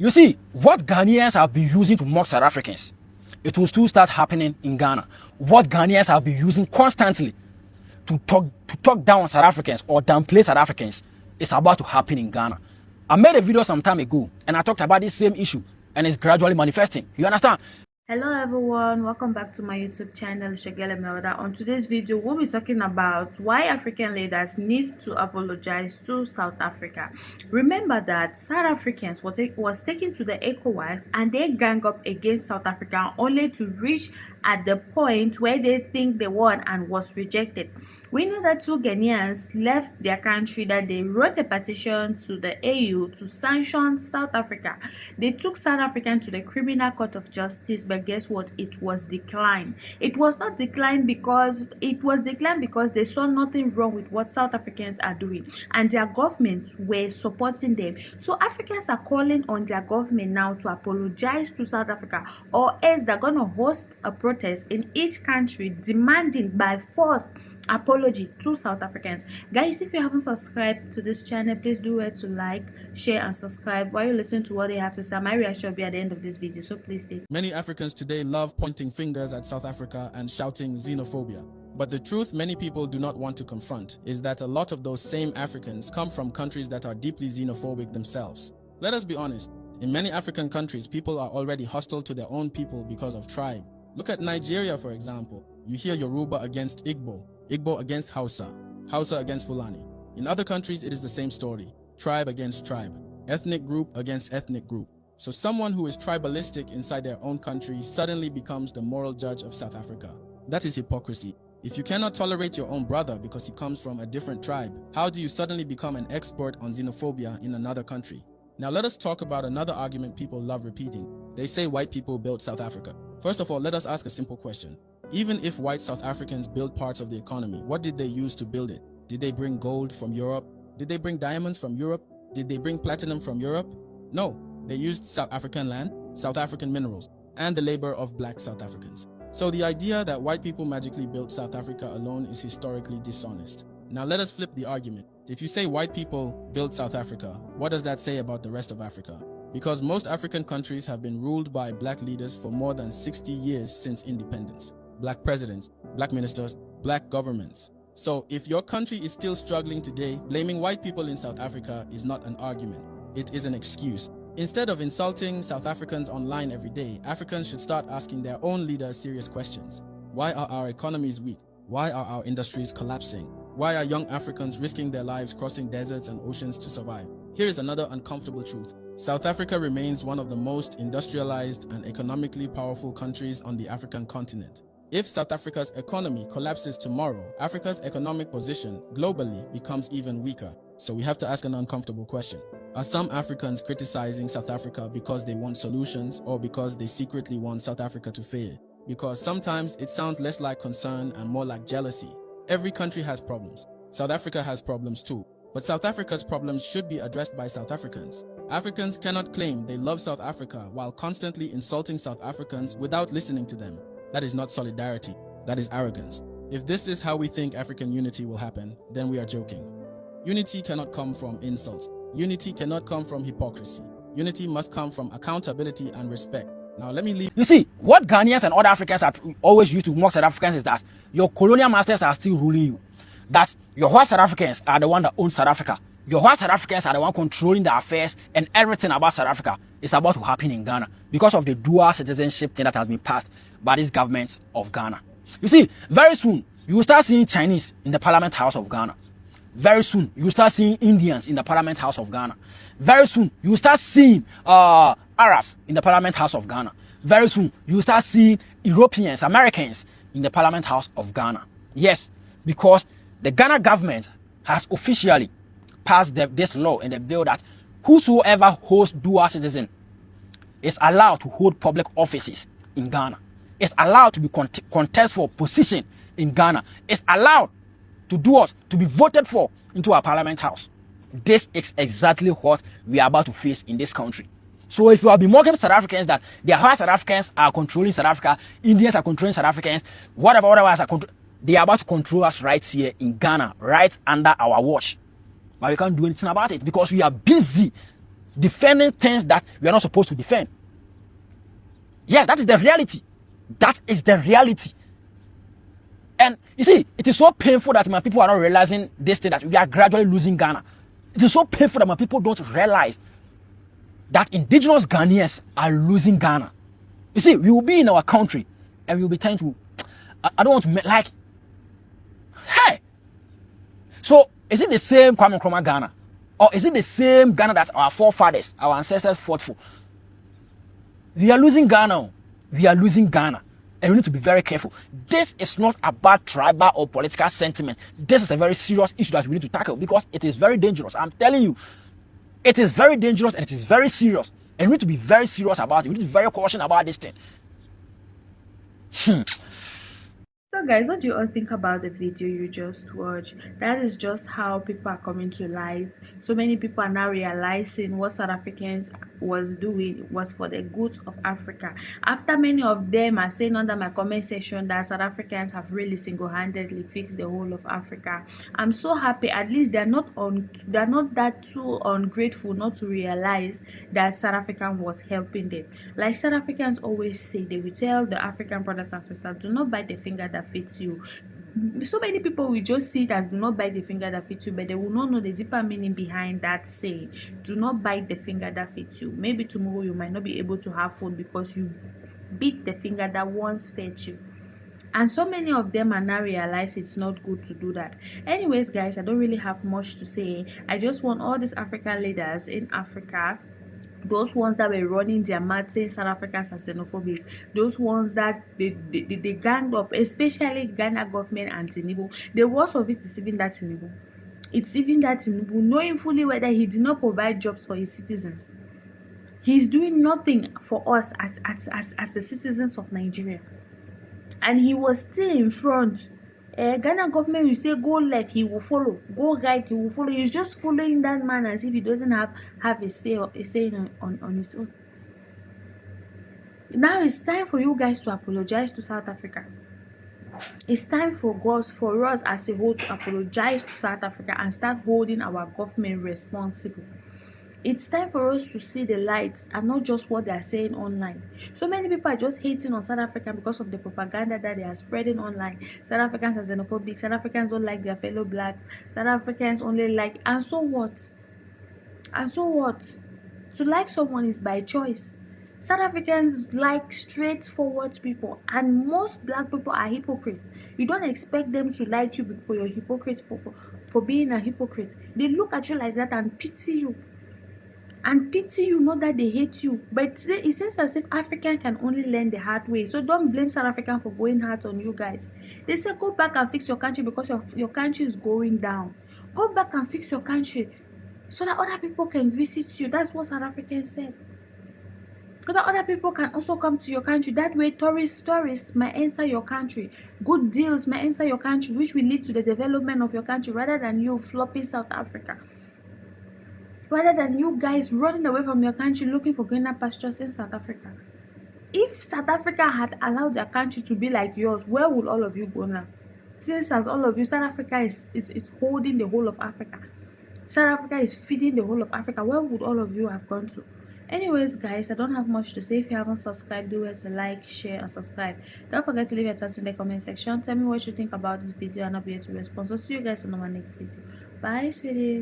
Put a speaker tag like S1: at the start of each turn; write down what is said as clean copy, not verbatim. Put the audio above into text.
S1: You see, what Ghanaians have been using to mock South Africans, it will still start happening in Ghana. What Ghanaians have been using constantly to talk down on South Africans or downplay South Africans is about to happen in Ghana. I made a video some time ago and I talked about this same issue and it's gradually manifesting. You understand?
S2: Hello everyone, welcome back to my YouTube channel Shagele Melda. On today's video we'll be talking about why African leaders need to apologize to South Africa. Remember that South Africans was taken to the ECOWAS and they gang up against South Africa only to reach at the point where they think they won and was rejected. We know that two Ghanaians left their country, that they wrote a petition to the AU to sanction South Africa. They took South Africa to the Criminal Court of Justice, but guess what? It was declined. It was not declined because they saw nothing wrong with what South Africans are doing and their governments were supporting them. So Africans are calling on their government now to apologize to South Africa, or else they're going to host a protest in each country demanding by force apology to South Africans. Guys, if you haven't subscribed to this channel, please do it to like, share and subscribe while you listen to what they have to say. My reaction will be at the end of this video, so please stay.
S3: Many Africans today love pointing fingers at South Africa and shouting xenophobia. But the truth many people do not want to confront is that a lot of those same Africans come from countries that are deeply xenophobic themselves. Let us be honest, in many African countries, people are already hostile to their own people because of tribe. Look at Nigeria, for example. You hear Yoruba against Igbo, Igbo against Hausa, Hausa against Fulani. In other countries, it is the same story. Tribe against tribe, ethnic group against ethnic group. So someone who is tribalistic inside their own country suddenly becomes the moral judge of South Africa. That is hypocrisy. If you cannot tolerate your own brother because he comes from a different tribe, how do you suddenly become an expert on xenophobia in another country? Now let us talk about another argument people love repeating. They say white people built South Africa. First of all, let us ask a simple question. Even if white South Africans built parts of the economy, what did they use to build it? Did they bring gold from Europe? Did they bring diamonds from Europe? Did they bring platinum from Europe? No, they used South African land, South African minerals, and the labor of black South Africans. So the idea that white people magically built South Africa alone is historically dishonest. Now let us flip the argument. If you say white people built South Africa, what does that say about the rest of Africa? Because most African countries have been ruled by black leaders for more than 60 years since independence. Black presidents, black ministers, black governments. So if your country is still struggling today, blaming white people in South Africa is not an argument. It is an excuse. Instead of insulting South Africans online every day, Africans should start asking their own leaders serious questions. Why are our economies weak? Why are our industries collapsing? Why are young Africans risking their lives crossing deserts and oceans to survive? Here is another uncomfortable truth. South Africa remains one of the most industrialized and economically powerful countries on the African continent. If South Africa's economy collapses tomorrow, Africa's economic position globally becomes even weaker. So we have to ask an uncomfortable question. Are some Africans criticizing South Africa because they want solutions or because they secretly want South Africa to fail? Because sometimes it sounds less like concern and more like jealousy. Every country has problems. South Africa has problems too. But South Africa's problems should be addressed by South Africans. Africans cannot claim they love South Africa while constantly insulting South Africans without listening to them. That is not solidarity. That is arrogance. If this is how we think African unity will happen, then we are joking. Unity cannot come from insults. Unity cannot come from hypocrisy. Unity must come from accountability and respect. Now let me leave.
S1: You see, what Ghanaians and other Africans are always used to mock South Africans is that your colonial masters are still ruling you. That your white South Africans are the one that own South Africa. Your white South Africans are the one controlling the affairs, and everything about South Africa is about to happen in Ghana because of the dual citizenship thing that has been passed by this government of Ghana. You see, very soon you will start seeing Chinese in the Parliament House of Ghana. Very soon you will start seeing Indians in the Parliament House of Ghana. Very soon you will start seeing Arabs in the Parliament House of Ghana. Very soon you will start seeing Europeans, Americans in the Parliament House of Ghana. Yes, because the Ghana government has officially passed this law in the bill that whosoever holds dual citizen is allowed to hold public offices in Ghana. Is allowed to be contest for position in Ghana. Is allowed to do what? To be voted for into our Parliament House. This is exactly what we are about to face in this country. So if you have been mocking South Africans that their white South Africans are controlling South Africa, Indians are controlling South Africans, whatever they are about to control us right here in Ghana, right under our watch. But we can't do anything about it because we are busy defending things that we are not supposed to defend. Yes, that is the reality. That is the reality. And you see, it is so painful that my people are not realizing this thing, that we are gradually losing Ghana. It is so painful that my people don't realize that indigenous Ghanaians are losing Ghana. You see, we will be in our country and we will be trying to, I don't want to, like, hey. So, is it the same Kwame Nkrumah Ghana? Or is it the same Ghana that our forefathers, our ancestors fought for? We are losing Ghana. We are losing Ghana. And we need to be very careful. This is not about tribal or political sentiment. This is a very serious issue that we need to tackle because it is very dangerous. I'm telling you, it is very dangerous and it is very serious. And we need to be very serious about it. We need to be very cautious about this thing.
S2: So guys, what do you all think about the video you just watched? That is just how people are coming to life. So many people are now realizing what South Africans was doing was for the good of Africa. After many of them are saying under my comment section that South Africans have really single-handedly fixed the whole of Africa, I'm so happy. At least they're not that too ungrateful not to realize that South African was helping them. Like South Africans always say, they will tell the African brothers and sisters, do not bite the finger that fits you. So many people will just see it as do not bite the finger that fits you, but they will not know the deeper meaning behind that saying. Do not bite the finger that fits you. Maybe tomorrow you might not be able to have food because you bit the finger that once fed you. And so many of them are now realize it's not good to do that. Anyways guys, I don't really have much to say. I just want all these African leaders in Africa, those ones that were running their mouths saying South Africans are xenophobic, those ones that they ganged up, especially Ghana government and Tinubu. The worst of it is even that Tinubu. It's even that Tinubu, knowing fully whether he did not provide jobs for his citizens. He's doing nothing for us as the citizens of Nigeria. And he was still in front. Ghana government will say go left, he will follow. Go right, he will follow. He's just following that man as if he doesn't have a say on his own. Now it's time for you guys to apologize to South Africa. It's time for us as a whole to apologize to South Africa and start holding our government responsible. It's time for us to see the light and not just what they are saying online. So many people are just hating on South Africa because of the propaganda that they are spreading online. South Africans are xenophobic. South Africans don't like their fellow blacks. South Africans only like, and so what? And so what? To like someone is by choice. South Africans like straightforward people, and most black people are hypocrites. You don't expect them to like you for your hypocrite, for being a hypocrite. They look at you like that and pity you. And pity you, not that they hate you. But today it seems as if African can only learn the hard way. So don't blame South African for going hard on you guys. They say go back and fix your country because your country is going down. Go back and fix your country so that other people can visit you. That's what South Africans said. So that other people can also come to your country. That way tourists might enter your country. Good deals might enter your country, which will lead to the development of your country rather than you flopping South Africa. Rather than you guys running away from your country looking for greener pastures in South Africa. If South Africa had allowed their country to be like yours, where would all of you go now? Since as all of you, South Africa is holding the whole of Africa. South Africa is feeding the whole of Africa. Where would all of you have gone to? Anyways guys, I don't have much to say. If you haven't subscribed, do it to like, share and subscribe. Don't forget to leave your thoughts in the comment section. Tell me what you think about this video and I'll be here to respond. So see you guys in my next video. Bye sweeties.